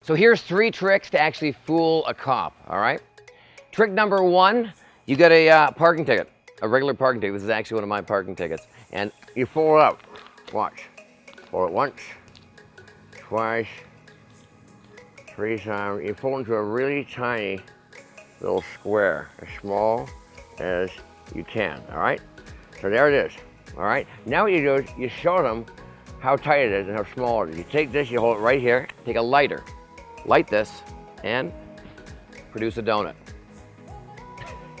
So here's 3 tricks to actually fool a cop, all right? Trick number 1, you get a parking ticket, a regular parking ticket. This is actually one of my parking tickets. And you fold it out. Watch. Fold it once, twice, 3 times. You fold into a really tiny little square, as small as you can, all right? So there it is, all right? Now what you do is you show them how tight it is and how small it is. You take this, you hold it right here, take a lighter, light this, and produce a donut.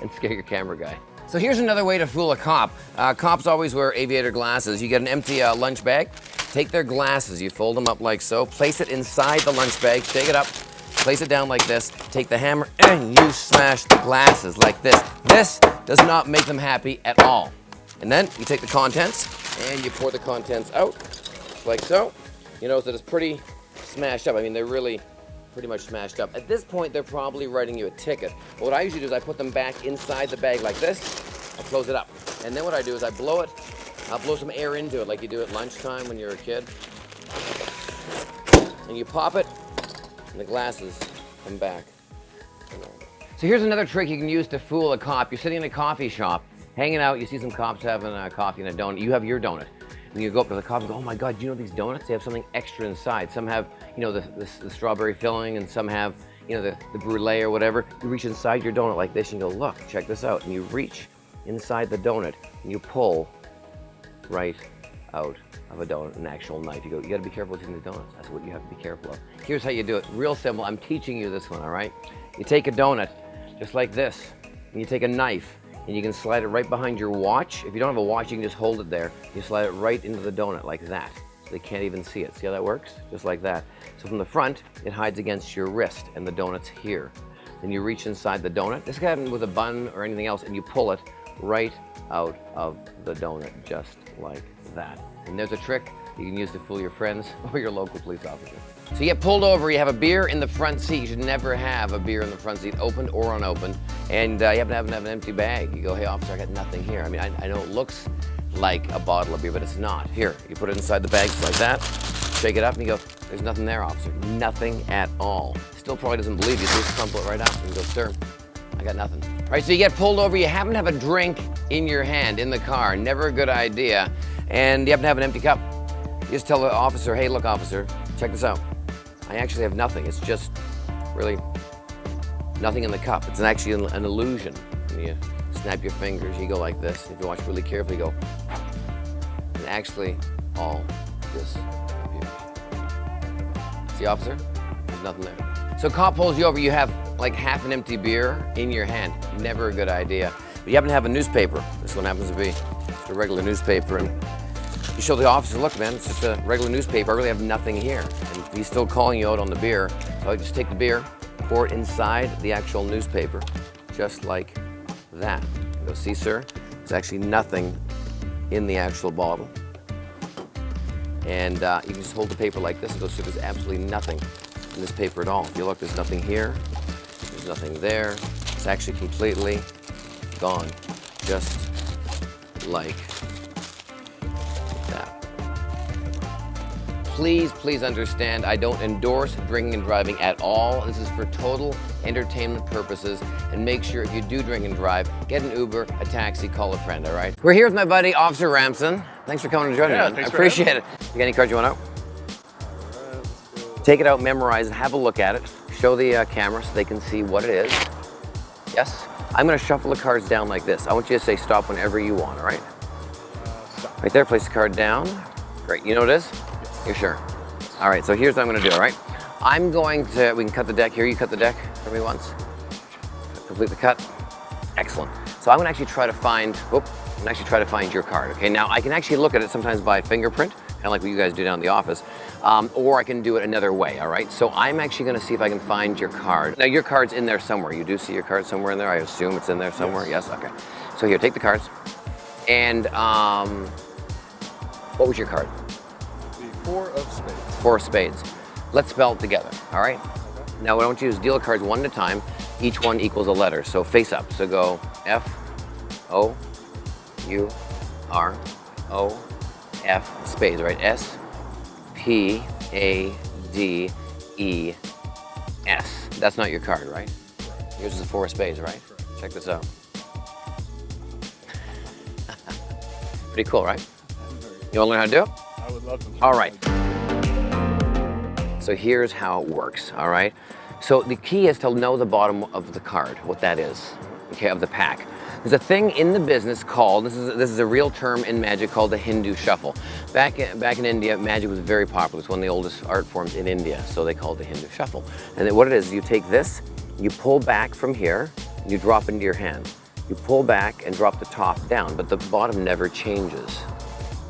And scare your camera guy. So here's another way to fool a cop. Cops always wear aviator glasses. You get an empty lunch bag, take their glasses, you fold them up like so, place it inside the lunch bag, shake it up, place it down like this, take the hammer, and you smash the glasses like this. This does not make them happy at all. And then you take the contents, and you pour the contents out, like so. You notice that it's pretty smashed up. I mean, they're really pretty much smashed up. At this point, they're probably writing you a ticket. But what I usually do is I put them back inside the bag like this, I close it up. And then what I do is I blow it, I'll blow some air into it like you do at lunchtime when you're a kid. And you pop it, and the glasses come back. So here's another trick you can use to fool a cop. You're sitting in a coffee shop, hanging out, you see some cops having a coffee and a donut. You have your donut. And you go up to the cop and go, oh my God, do you know these donuts? They have something extra inside. Some have, you know, the strawberry filling, and some have, you know, the brulee or whatever. You reach inside your donut like this and you go, look, check this out. And you reach inside the donut and you pull right out of a donut, an actual knife. You go, you gotta be careful with using the donuts. That's what you have to be careful of. Here's how you do it, real simple. I'm teaching you this one, all right? You take a donut, just like this, and you take a knife, and you can slide it right behind your watch. If you don't have a watch, you can just hold it there. You slide it right into the donut like that. So they can't even see it. See how that works? Just like that. So from the front, it hides against your wrist, and the donut's here. Then you reach inside the donut. This can happen with a bun or anything else, and you pull it right out of the donut, just like that. And there's a trick you can use to fool your friends or your local police officer. So you get pulled over, you have a beer in the front seat. You should never have a beer in the front seat, opened or unopened. And you happen to have an empty bag. You go, hey officer, I got nothing here. I mean, I know it looks like a bottle of beer, but it's not. Here, you put it inside the bag like that, shake it up, and you go, there's nothing there, officer. Nothing at all. Still probably doesn't believe you, so just crumple it right out and go, sir, I got nothing. All right, so you get pulled over, you happen to have a drink in your hand in the car, never a good idea, and you happen to have an empty cup. You just tell the officer, hey, look, officer, check this out. I actually have nothing. It's just really nothing in the cup. It's actually an illusion. And you snap your fingers, you go like this. If you watch really carefully, you go, and actually all disappears. See, officer? There's nothing there. So cop pulls you over, you have like half an empty beer in your hand. Never a good idea. But you happen to have a newspaper. This one happens to be a regular newspaper. And you show the officer, look, man, it's just a regular newspaper. I really have nothing here. And he's still calling you out on the beer. So I just take the beer, pour it inside the actual newspaper, just like that. You go, see, sir, there's actually nothing in the actual bottle. And you can just hold the paper like this and go, so there's absolutely nothing in this paper at all. If you look, there's nothing here, there's nothing there. It's actually completely gone, just like that. Please, please understand, I don't endorse drinking and driving at all. This is for total entertainment purposes. And make sure if you do drink and drive, get an Uber, a taxi, call a friend, all right? We're here with my buddy, Officer Ramson. Thanks for coming and joining me. I appreciate it. You got any cards you want out? Take it out, memorize it, have a look at it. Show the camera so they can see what it is. Yes? I'm gonna shuffle the cards down like this. I want you to say stop whenever you want, all right? Stop. Right there, place the card down. Great, you know what it is? Yes. You're sure? All right, so here's what I'm gonna do, all right? I'm going to, we can cut the deck here. You cut the deck for me once. Complete the cut. Excellent. So I'm gonna actually try to find, your card, okay? Now, I can actually look at it sometimes by fingerprint, kind of like what you guys do down in the office, or I can do it another way, all right? So I'm actually gonna see if I can find your card. Now, your card's in there somewhere. You do see your card somewhere in there? I assume it's in there somewhere? Yes, okay. So here, take the cards. And what was your card? The 4 of spades. 4 of spades. Let's spell it together, all right? Okay. Now, what I want you to do is deal the cards one at a time. Each one equals a letter, so face up. So go F, O, U, R, O, F, spades, right? S, P, A, D, E, S. That's not your card, right? Yours is a 4 of spades, right? Check this out. Pretty cool, right? You want to learn how to do it? I would love to. All right. So here's how it works, all right? So the key is to know the bottom of the card, what that is, okay, of the pack. There's a thing in the business called, this is a real term in magic called the Hindu shuffle. Back in India, magic was very popular. It's one of the oldest art forms in India, so they call it the Hindu shuffle. And then what it is, you take this, you pull back from here, and you drop into your hand. You pull back and drop the top down, but the bottom never changes,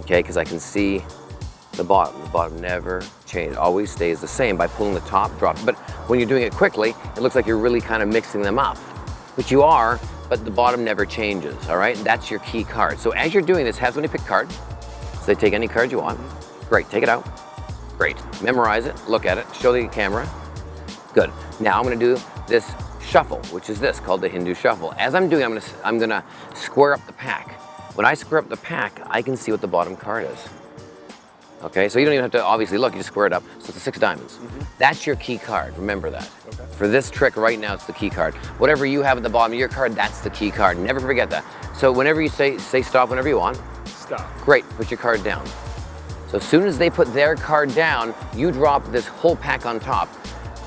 okay? Because I can see the bottom never changes, always stays the same by pulling the top, drop. But when you're doing it quickly, it looks like you're really kind of mixing them up, which you are, but the bottom never changes, all right? That's your key card. So as you're doing this, have somebody pick a card. So they take any card you want. Great, take it out. Great, memorize it, look at it, show the camera. Good, now I'm gonna do this shuffle, which is this, called the Hindu shuffle. As I'm doing, I'm gonna square up the pack. When I square up the pack, I can see what the bottom card is. Okay, so you don't even have to obviously look, you just square it up. So it's a 6 of diamonds. That's your key card, remember that. Okay. For this trick right now, it's the key card. Whatever you have at the bottom of your card, that's the key card. Never forget that. So whenever you say stop whenever you want. Stop. Great, put your card down. So as soon as they put their card down, you drop this whole pack on top,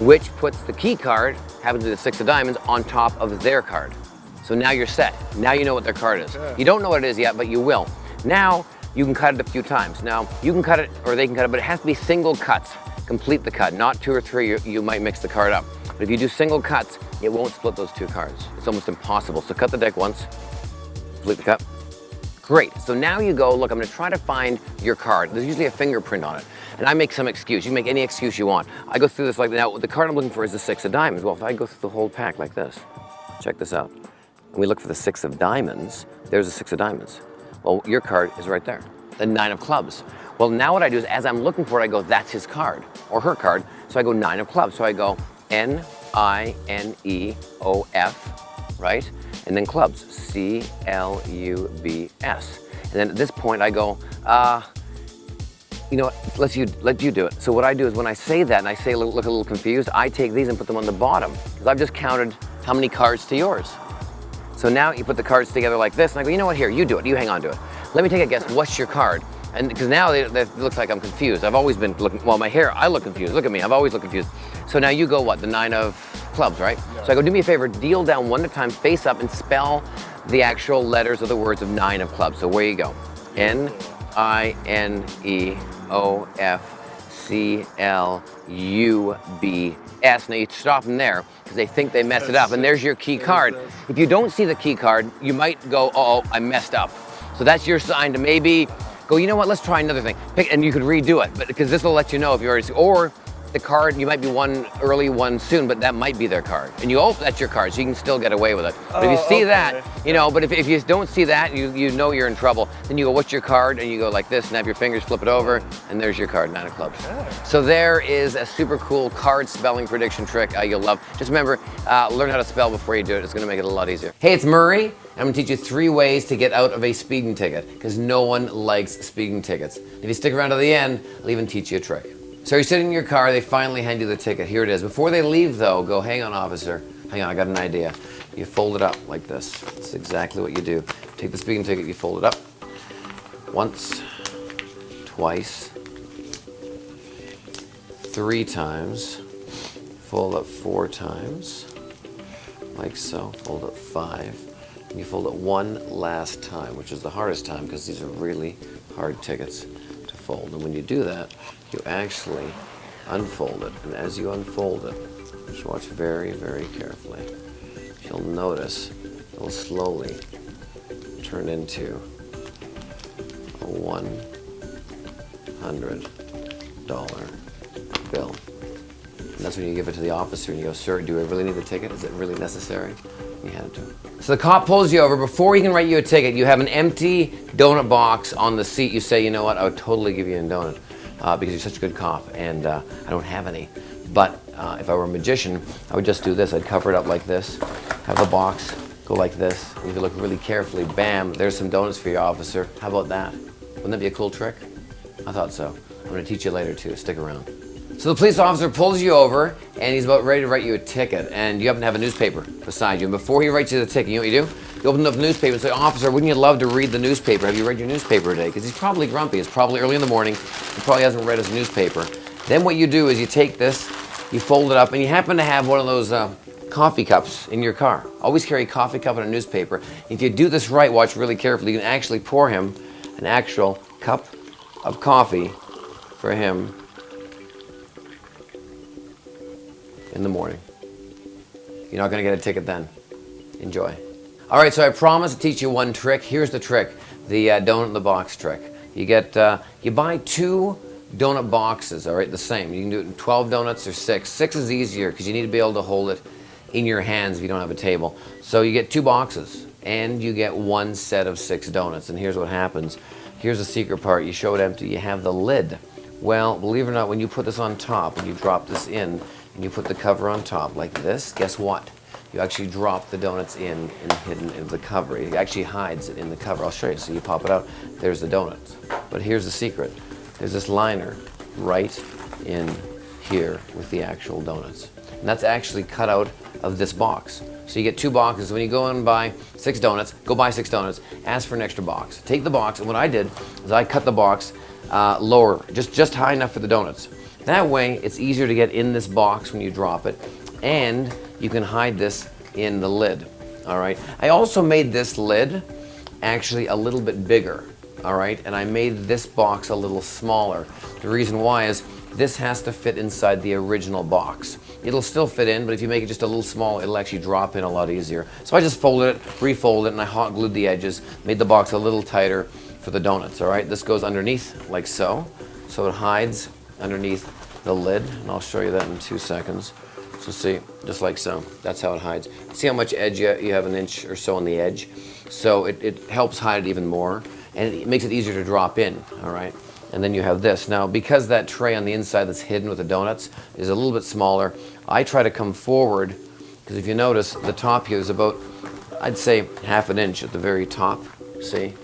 which puts the key card, happens to be the 6 of diamonds, on top of their card. So now you're set. Now you know what their card is. Okay. You don't know what it is yet, but you will. Now, you can cut it a few times. Now, you can cut it, or they can cut it, but it has to be single cuts. Complete the cut, not 2 or 3, you might mix the card up. But if you do single cuts, it won't split those 2 cards. It's almost impossible. So cut the deck once, complete the cut. Great, so now you go, look, I'm gonna try to find your card. There's usually a fingerprint on it. And I make some excuse. You can make any excuse you want. I go through this like, now the card I'm looking for is the 6 of diamonds. Well, if I go through the whole pack like this, check this out. And we look for the 6 of diamonds, there's the 6 of diamonds. Well, your card is right there, the 9 of clubs. Well, now what I do is, as I'm looking for it, I go, that's his card, or her card. So I go 9 of clubs. So I go N-I-N-E-O-F, right? And then clubs, C-L-U-B-S. And then at this point I go, you know what, let you do it. So what I do is when I say that and I say look a little confused, I take these and put them on the bottom, because I've just counted how many cards to yours. So now you put the cards together like this, and I go, you know what, here, you do it, you hang on to it. Let me take a guess, what's your card? And because now it looks like I'm confused. I've always been looking, well, my hair, I look confused. Look at me, I've always looked confused. So now you go what, the 9 of clubs, right? Yeah. So I go, do me a favor, deal down one at a time, face up, and spell the actual letters of the words of 9 of clubs. So where you go? N-I-N-E-O-F-C-L-U-B-S. Now you stop them there, because they think they messed it up, and there's your key card. If you don't see the key card, you might go, uh-oh, I messed up. So that's your sign to maybe go, you know what, let's try another thing. Pick, and you could redo it, but because this will let you know if you already, or the card, you might be one early, one soon, but that might be their card. And you, oh, that's your card, so you can still get away with it. But if you see that, you know, but if you don't see that, you know you're in trouble. Then you go, what's your card? And you go like this, snap your fingers, flip it over, and there's your card, 9 of clubs. So there is a super cool card spelling prediction trick you'll love. Just remember, learn how to spell before you do it. It's gonna make it a lot easier. Hey, it's Murray. I'm gonna teach you 3 ways to get out of a speeding ticket, because no one likes speeding tickets. If you stick around to the end, I'll even teach you a trick. So you're sitting in your car, they finally hand you the ticket. Here it is. Before they leave though, go, hang on officer, hang on, I got an idea. You fold it up like this. That's exactly what you do. Take the speeding ticket, you fold it up. Once, twice, 3 times, fold up 4 times, like so, fold up 5. And you fold it 1 last time, which is the hardest time because these are really hard tickets to fold. And when you do that, you actually unfold it. And as you unfold it, just watch very, very carefully. You'll notice it will slowly turn into a $100 bill. And that's when you give it to the officer and you go, sir, do I really need the ticket? Is it really necessary? You hand it to him. So the cop pulls you over. Before he can write you a ticket, you have an empty donut box on the seat. You say, you know what, I would totally give you a donut because you're such a good cop and I don't have any. But if I were a magician, I would just do this. I'd cover it up like this, have the box go like this. You can look really carefully. Bam, there's some donuts for you, officer. How about that? Wouldn't that be a cool trick? I thought so. I'm gonna teach you later too, stick around. So the police officer pulls you over, and he's about ready to write you a ticket, and you happen to have a newspaper beside you. And before he writes you the ticket, you know what you do? You open up the newspaper and say, "Officer, wouldn't you love to read the newspaper? Have you read your newspaper today?" Because he's probably grumpy. It's probably early in the morning. He probably hasn't read his newspaper. Then what you do is you take this, you fold it up, and you happen to have one of those coffee cups in your car. Always carry a coffee cup and a newspaper. If you do this right, watch really carefully, you can actually pour him an actual cup of coffee for him in the morning. You're not going to get a ticket then. Enjoy. All right, so I promised to teach you one trick. Here's the trick, the donut in the box trick. You get, you buy 2 donut boxes, all right, the same. You can do it in 12 donuts or 6. 6 is easier because you need to be able to hold it in your hands if you don't have a table. So you get 2 boxes and you get 1 set of 6 donuts. And here's what happens. Here's the secret part. You show it empty. You have the lid. Well, believe it or not, when you put this on top, when you drop this in, and you put the cover on top like this, guess what? You actually drop the donuts in and hidden in the cover. It actually hides it in the cover. I'll show you. So you pop it out, there's the donuts. But here's the secret. There's this liner right in here with the actual donuts. And that's actually cut out of this box. So you get 2 boxes. When you go and buy 6 donuts, go buy 6 donuts, ask for an extra box. Take the box, and what I did is I cut the box lower, just high enough for the donuts. That way, it's easier to get in this box when you drop it, and you can hide this in the lid, all right? I also made this lid actually a little bit bigger, all right? And I made this box a little smaller. The reason why is this has to fit inside the original box. It'll still fit in, but if you make it just a little small, it'll actually drop in a lot easier. So I just folded it, refolded it, and I hot glued the edges, made the box a little tighter for the donuts, all right? This goes underneath like so it hides underneath the lid, and I'll show you that in 2 seconds. So see, just like so, that's how it hides. See how much edge you have, an inch or so on the edge? So it helps hide it even more, and it makes it easier to drop in, all right? And then you have this. Now, because that tray on the inside that's hidden with the donuts is a little bit smaller, I try to come forward, because if you notice, the top here is about, I'd say, ½ an inch at the very top, see?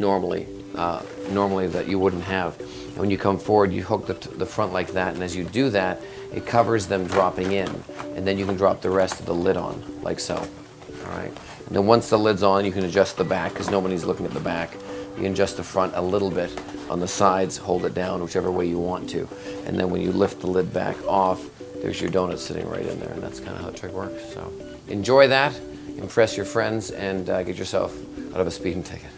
Normally that you wouldn't have. And when you come forward, you hook the front like that, and as you do that, it covers them dropping in, and then you can drop the rest of the lid on, like so, all right? And then once the lid's on, you can adjust the back, because nobody's looking at the back. You can adjust the front a little bit on the sides, hold it down whichever way you want to, and then when you lift the lid back off, there's your donut sitting right in there, and that's kind of how the trick works. So enjoy that, impress your friends, and get yourself out of a speeding ticket.